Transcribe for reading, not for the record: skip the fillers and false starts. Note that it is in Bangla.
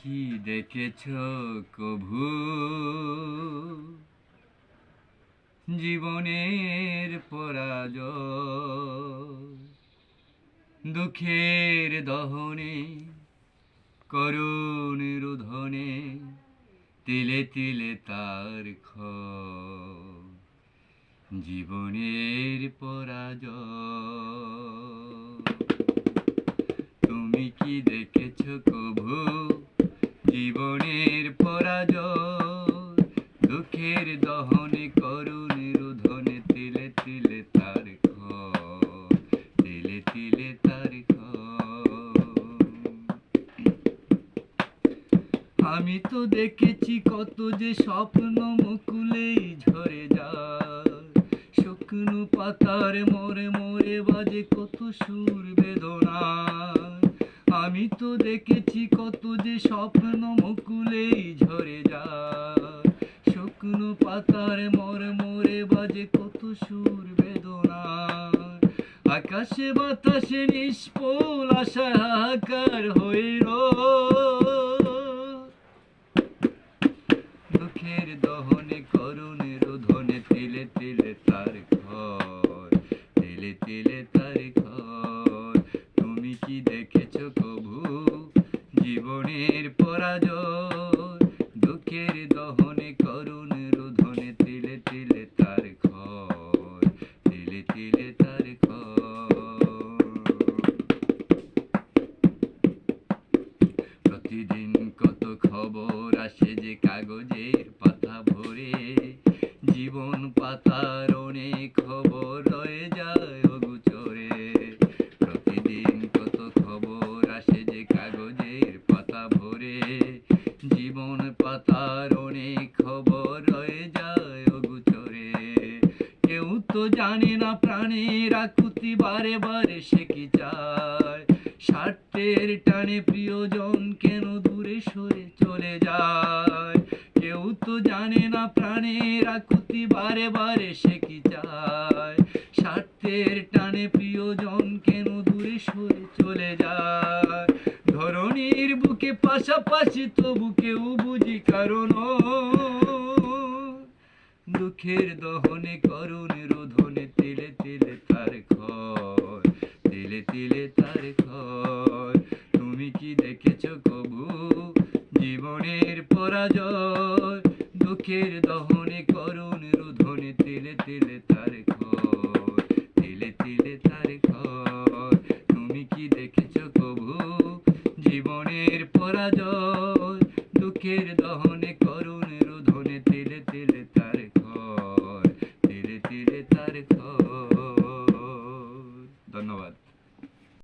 কি দেখেছ কভু জীবনের পরাজয়? দুঃখের দহনে করুণ রোধনে তিলে তিলে তার ক্ষয়। জীবনের পরাজয়। তুমি কি দেখেছ কভু জীবনের পরাজয়? দুঃখের দহনে করুণ রোধনে তিলে তিলে তার ক্ষয়। তিলে তিলে তার ক্ষয়। আমি তো দেখেছি কত যে স্বপ্ন মুকুলেই ঝরে যায়। শুকনো পাতার মোড়ে মোড়ে বাজে কত সুর বেদনায়। আমি তো দেখেছি কত যে স্বপ্ন মুকুলেই ঝরে যায়। শুকনো পাতার মোড়ে মোড়ে বাজে কত সুর বেদনায়। আকাশে বাতাসে নিষ্ফল আশায় হাহাকার হয়ে দুঃখের দহনে করুণ রোধনে তিলে তিলে তার ক্ষয়। তিলে তিলে তার ক্ষয়। তুমি কি দেখেছ কভু জীবনের পরাজয়? দুঃখের দহনে করুণ রোধনে তিলে তিলে তার ক্ষয়। তিলে তিলে তার ক্ষয়। প্রতিদিন কত খবর আসে যে কাগজের পাতা ভরে। জীবন পাতার অনেক খবর রয়ে যায় অগোচরে। প্রতিদিন কত খবর আসে যে কাগজের পাতা ভরে। জীবন পাতার অনেক খবর রয়ে যায় অগোচরে। কেউ তো জানে না প্রাণের আকুতি বারে বারে সে কি চায়। স্বার্থের টানে প্রিয়জন কেন দূরে সরে চলে যায়। কেউ তো জানে না প্রাণের আকুতি বারে বারে সে কি চায়। স্বার্থের টানে প্রিয়জন কেন দূরে সরে চলে যায়। ধরণীর বুকে পাশাপাশি তবু কেউ বুঝি কারণ দুঃখের দহনে করুণ রোধনে তিলে তিলে তার ক্ষয়। তিলে তিলে তার ক্ষয়। তুমি কি দেখেছ কভু জীবনের পরাজয়? দুঃখের দহনে করুণ রোধনে তিলে তিলে তার ক্ষয়। তিলে তিলে তার ক্ষয়। তুমি কি দেখেছ কভু জীবনের পরাজয়? দুঃখের দহনে করুণ